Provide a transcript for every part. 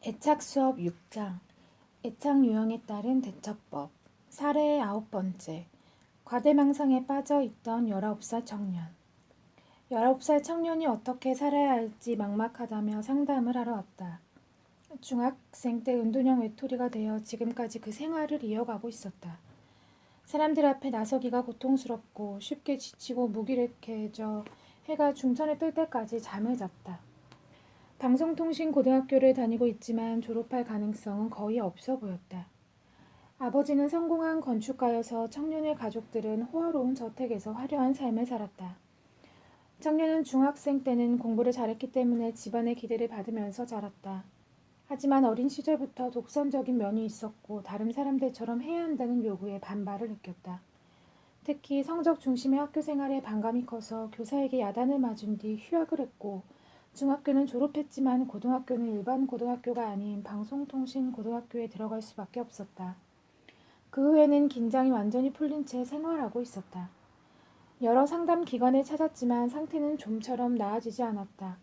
애착 수업 6장 애착 유형에 따른 대처법 사례 9번째 과대망상에 빠져 있던 19살 청년 19살 청년이 어떻게 살아야 할지 막막하다며 상담을 하러 왔다. 중학생 때 은둔형 외톨이가 되어 지금까지 그 생활을 이어가고 있었다. 사람들 앞에 나서기가 고통스럽고 쉽게 지치고 무기력해져 해가 중천에 뜰 때까지 잠을 잤다. 방송통신고등학교를 다니고 있지만 졸업할 가능성은 거의 없어 보였다. 아버지는 성공한 건축가여서 청년의 가족들은 호화로운 저택에서 화려한 삶을 살았다. 청년은 중학생 때는 공부를 잘했기 때문에 집안의 기대를 받으면서 자랐다. 하지만 어린 시절부터 독선적인 면이 있었고 다른 사람들처럼 해야 한다는 요구에 반발을 느꼈다. 특히 성적 중심의 학교 생활에 반감이 커서 교사에게 야단을 맞은 뒤 휴학을 했고 중학교는 졸업했지만 고등학교는 일반 고등학교가 아닌 방송통신고등학교에 들어갈 수밖에 없었다. 그 후에는 긴장이 완전히 풀린 채 생활하고 있었다. 여러 상담 기관을 찾았지만 상태는 좀처럼 나아지지 않았다.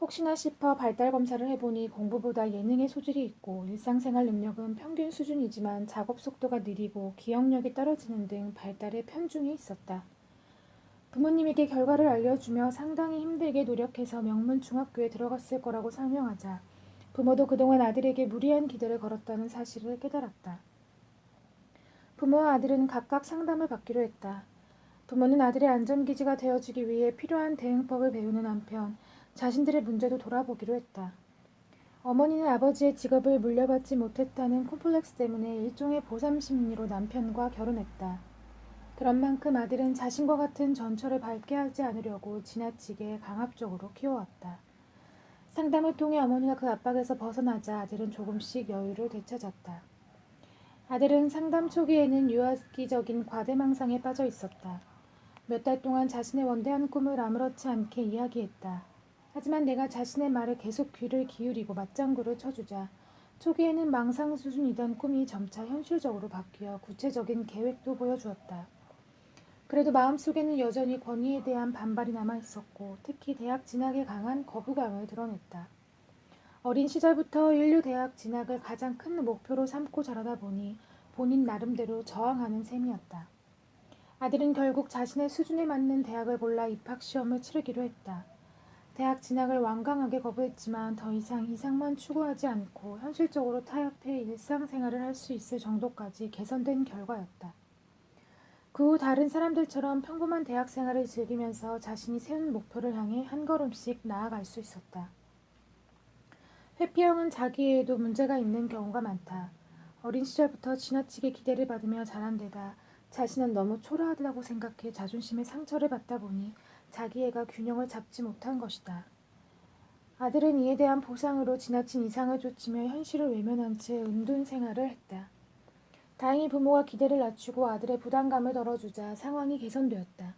혹시나 싶어 발달 검사를 해보니 공부보다 예능에 소질이 있고 일상생활 능력은 평균 수준이지만 작업 속도가 느리고 기억력이 떨어지는 등 발달에 편중이 있었다. 부모님에게 결과를 알려주며 상당히 힘들게 노력해서 명문 중학교에 들어갔을 거라고 설명하자 부모도 그동안 아들에게 무리한 기대를 걸었다는 사실을 깨달았다. 부모와 아들은 각각 상담을 받기로 했다. 부모는 아들의 안전기지가 되어주기 위해 필요한 대응법을 배우는 한편 자신들의 문제도 돌아보기로 했다. 어머니는 아버지의 직업을 물려받지 못했다는 콤플렉스 때문에 일종의 보상 심리로 남편과 결혼했다. 그런 만큼 아들은 자신과 같은 전철을 밟게 하지 않으려고 지나치게 강압적으로 키워왔다. 상담을 통해 어머니가 그 압박에서 벗어나자 아들은 조금씩 여유를 되찾았다. 아들은 상담 초기에는 유아기적인 과대망상에 빠져 있었다. 몇 달 동안 자신의 원대한 꿈을 아무렇지 않게 이야기했다. 하지만 내가 자신의 말에 계속 귀를 기울이고 맞장구를 쳐주자 초기에는 망상 수준이던 꿈이 점차 현실적으로 바뀌어 구체적인 계획도 보여주었다. 그래도 마음속에는 여전히 권위에 대한 반발이 남아있었고 특히 대학 진학에 강한 거부감을 드러냈다. 어린 시절부터 인류 대학 진학을 가장 큰 목표로 삼고 자라다 보니 본인 나름대로 저항하는 셈이었다. 아들은 결국 자신의 수준에 맞는 대학을 골라 입학시험을 치르기로 했다. 대학 진학을 완강하게 거부했지만 더 이상 이상만 추구하지 않고 현실적으로 타협해 일상생활을 할 수 있을 정도까지 개선된 결과였다. 그 후 다른 사람들처럼 평범한 대학 생활을 즐기면서 자신이 세운 목표를 향해 한 걸음씩 나아갈 수 있었다. 회피형은 자기에도 문제가 있는 경우가 많다. 어린 시절부터 지나치게 기대를 받으며 자란 데다 자신은 너무 초라하다고 생각해 자존심에 상처를 받다 보니 자기애가 균형을 잡지 못한 것이다. 아들은 이에 대한 보상으로 지나친 이상을 좇으며 현실을 외면한 채 은둔 생활을 했다. 다행히 부모가 기대를 낮추고 아들의 부담감을 덜어주자 상황이 개선되었다.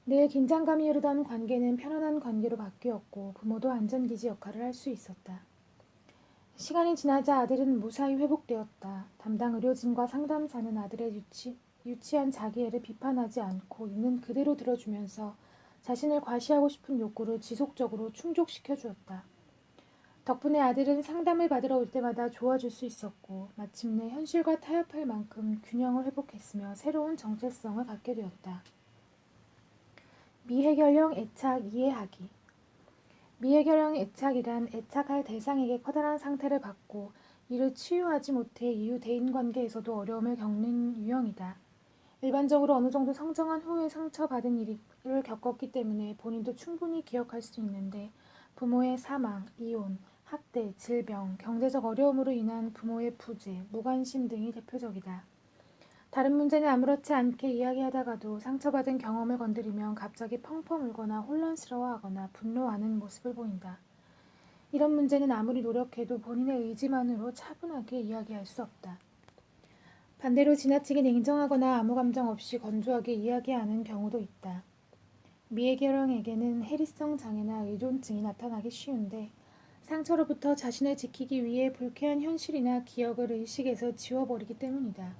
늘 긴장감이 흐르던 관계는 편안한 관계로 바뀌었고 부모도 안전기지 역할을 할 수 있었다. 시간이 지나자 아들은 무사히 회복되었다. 담당 의료진과 상담사는 아들의 유치한 자기애를 비판하지 않고 있는 그대로 들어주면서 자신을 과시하고 싶은 욕구를 지속적으로 충족시켜 주었다. 덕분에 아들은 상담을 받으러 올 때마다 좋아질 수 있었고 마침내 현실과 타협할 만큼 균형을 회복했으며 새로운 정체성을 갖게 되었다. 미해결형 애착 이해하기. 미해결형 애착이란 애착할 대상에게 커다란 상태를 받고 이를 치유하지 못해 이후 대인관계에서도 어려움을 겪는 유형이다. 일반적으로 어느 정도 성장한 후에 상처받은 일을 겪었기 때문에 본인도 충분히 기억할 수 있는데 부모의 사망, 이혼, 학대, 질병, 경제적 어려움으로 인한 부모의 부재, 무관심 등이 대표적이다. 다른 문제는 아무렇지 않게 이야기하다가도 상처받은 경험을 건드리면 갑자기 펑펑 울거나 혼란스러워하거나 분노하는 모습을 보인다. 이런 문제는 아무리 노력해도 본인의 의지만으로 차분하게 이야기할 수 없다. 반대로 지나치게 냉정하거나 아무 감정 없이 건조하게 이야기하는 경우도 있다. 미해결형에게는 해리성 장애나 의존증이 나타나기 쉬운데 상처로부터 자신을 지키기 위해 불쾌한 현실이나 기억을 의식에서 지워버리기 때문이다.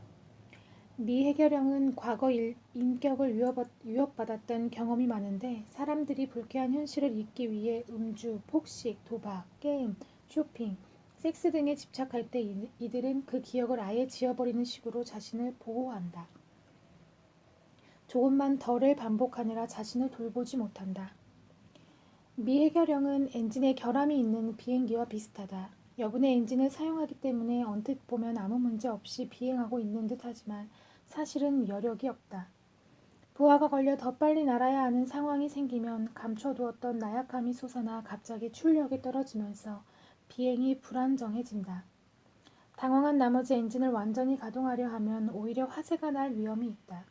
미해결형은 과거 인격을 위협받았던 경험이 많은데 사람들이 불쾌한 현실을 잊기 위해 음주, 폭식, 도박, 게임, 쇼핑, 섹스 등에 집착할 때 이들은 그 기억을 아예 지워버리는 식으로 자신을 보호한다. 조금만 덜을 반복하느라 자신을 돌보지 못한다. 미해결형은 엔진에 결함이 있는 비행기와 비슷하다. 여분의 엔진을 사용하기 때문에 언뜻 보면 아무 문제 없이 비행하고 있는 듯하지만 사실은 여력이 없다. 부하가 걸려 더 빨리 날아야 하는 상황이 생기면 감춰두었던 나약함이 솟아나 갑자기 출력이 떨어지면서 비행이 불안정해진다. 당황한 나머지 엔진을 완전히 가동하려 하면 오히려 화재가 날 위험이 있다.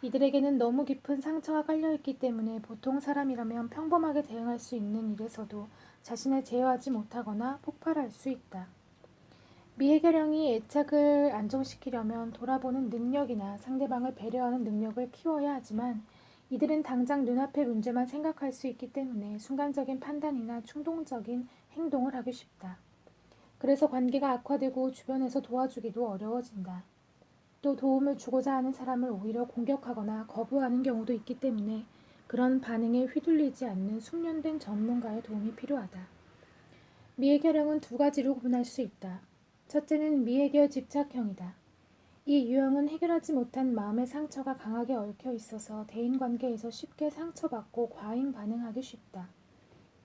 이들에게는 너무 깊은 상처가 깔려있기 때문에 보통 사람이라면 평범하게 대응할 수 있는 일에서도 자신을 제어하지 못하거나 폭발할 수 있다. 미해결형이 애착을 안정시키려면 돌아보는 능력이나 상대방을 배려하는 능력을 키워야 하지만 이들은 당장 눈앞의 문제만 생각할 수 있기 때문에 순간적인 판단이나 충동적인 행동을 하기 쉽다. 그래서 관계가 악화되고 주변에서 도와주기도 어려워진다. 또 도움을 주고자 하는 사람을 오히려 공격하거나 거부하는 경우도 있기 때문에 그런 반응에 휘둘리지 않는 숙련된 전문가의 도움이 필요하다. 미해결형은 두 가지로 구분할 수 있다. 첫째는 미해결 집착형이다. 이 유형은 해결하지 못한 마음의 상처가 강하게 얽혀 있어서 대인관계에서 쉽게 상처받고 과잉 반응하기 쉽다.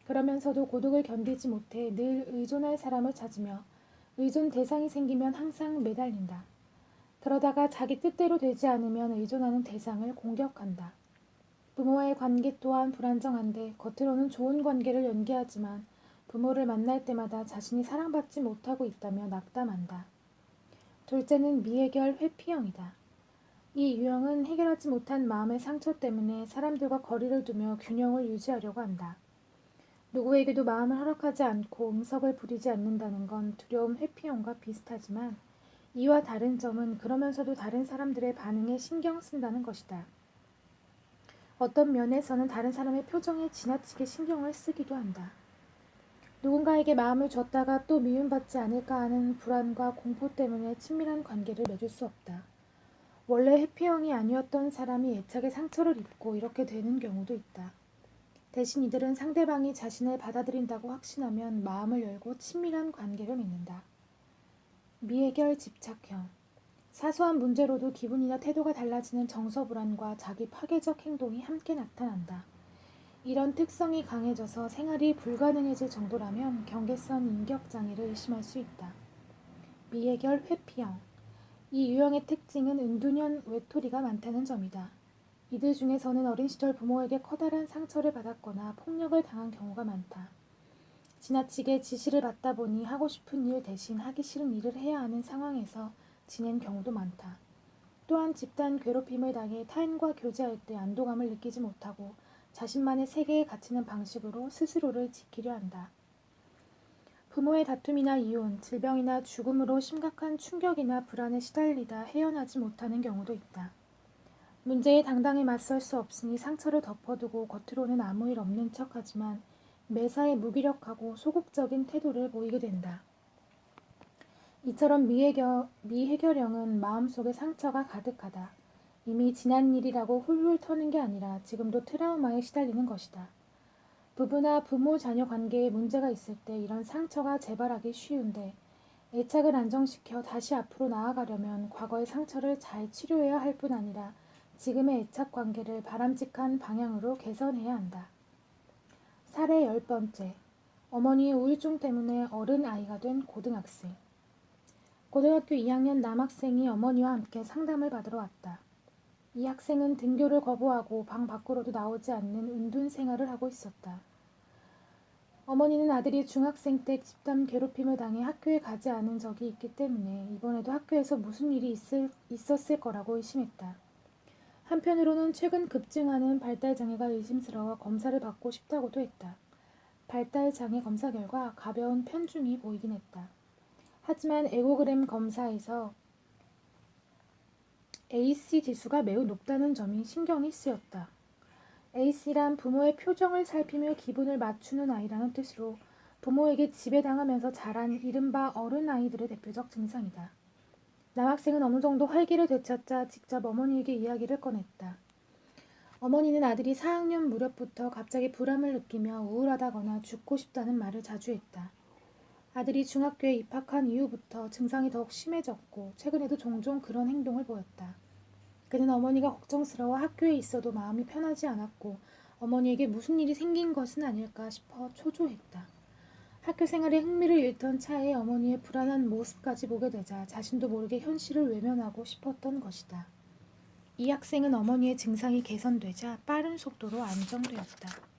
그러면서도 고독을 견디지 못해 늘 의존할 사람을 찾으며 의존 대상이 생기면 항상 매달린다. 그러다가 자기 뜻대로 되지 않으면 의존하는 대상을 공격한다. 부모와의 관계 또한 불안정한데 겉으로는 좋은 관계를 연기하지만 부모를 만날 때마다 자신이 사랑받지 못하고 있다며 낙담한다. 둘째는 미해결 회피형이다. 이 유형은 해결하지 못한 마음의 상처 때문에 사람들과 거리를 두며 균형을 유지하려고 한다. 누구에게도 마음을 허락하지 않고 응석을 부리지 않는다는 건 두려움 회피형과 비슷하지만 이와 다른 점은 그러면서도 다른 사람들의 반응에 신경 쓴다는 것이다. 어떤 면에서는 다른 사람의 표정에 지나치게 신경을 쓰기도 한다. 누군가에게 마음을 줬다가 또 미움받지 않을까 하는 불안과 공포 때문에 친밀한 관계를 맺을 수 없다. 원래 회피형이 아니었던 사람이 애착의 상처를 입고 이렇게 되는 경우도 있다. 대신 이들은 상대방이 자신을 받아들인다고 확신하면 마음을 열고 친밀한 관계를 맺는다. 미해결 집착형. 사소한 문제로도 기분이나 태도가 달라지는 정서불안과 자기 파괴적 행동이 함께 나타난다. 이런 특성이 강해져서 생활이 불가능해질 정도라면 경계선 인격장애를 의심할 수 있다. 미해결 회피형. 이 유형의 특징은 은둔형 외톨이가 많다는 점이다. 이들 중에서는 어린 시절 부모에게 커다란 상처를 받았거나 폭력을 당한 경우가 많다. 지나치게 지시를 받다 보니 하고 싶은 일 대신 하기 싫은 일을 해야 하는 상황에서 지낸 경우도 많다. 또한 집단 괴롭힘을 당해 타인과 교제할 때 안도감을 느끼지 못하고 자신만의 세계에 갇히는 방식으로 스스로를 지키려 한다. 부모의 다툼이나 이혼, 질병이나 죽음으로 심각한 충격이나 불안에 시달리다 헤어나지 못하는 경우도 있다. 문제에 당당히 맞설 수 없으니 상처를 덮어두고 겉으로는 아무 일 없는 척하지만 매사에 무기력하고 소극적인 태도를 보이게 된다. 이처럼 미해결형은 마음속에 상처가 가득하다. 이미 지난 일이라고 훌훌 터는 게 아니라 지금도 트라우마에 시달리는 것이다. 부부나 부모 자녀 관계에 문제가 있을 때 이런 상처가 재발하기 쉬운데 애착을 안정시켜 다시 앞으로 나아가려면 과거의 상처를 잘 치료해야 할 뿐 아니라 지금의 애착 관계를 바람직한 방향으로 개선해야 한다. 사례 10번째. 어머니의 우울증 때문에 어른 아이가 된 고등학생. 고등학교 2학년 남학생이 어머니와 함께 상담을 받으러 왔다. 이 학생은 등교를 거부하고 방 밖으로도 나오지 않는 은둔 생활을 하고 있었다. 어머니는 아들이 중학생 때 집단 괴롭힘을 당해 학교에 가지 않은 적이 있기 때문에 이번에도 학교에서 무슨 일이 있었을 거라고 의심했다. 한편으로는 최근 급증하는 발달장애가 의심스러워 검사를 받고 싶다고도 했다. 발달장애 검사 결과 가벼운 편중이 보이긴 했다. 하지만 에고그램 검사에서 AC 지수가 매우 높다는 점이 신경이 쓰였다. AC란 부모의 표정을 살피며 기분을 맞추는 아이라는 뜻으로 부모에게 지배당하면서 자란 이른바 어른 아이들의 대표적 증상이다. 남학생은 어느 정도 활기를 되찾자 직접 어머니에게 이야기를 꺼냈다. 어머니는 아들이 4학년 무렵부터 갑자기 불안을 느끼며 우울하다거나 죽고 싶다는 말을 자주 했다. 아들이 중학교에 입학한 이후부터 증상이 더욱 심해졌고 최근에도 종종 그런 행동을 보였다. 그는 어머니가 걱정스러워 학교에 있어도 마음이 편하지 않았고 어머니에게 무슨 일이 생긴 것은 아닐까 싶어 초조했다. 학교 생활에 흥미를 잃던 차에 어머니의 불안한 모습까지 보게 되자 자신도 모르게 현실을 외면하고 싶었던 것이다. 이 학생은 어머니의 증상이 개선되자 빠른 속도로 안정되었다.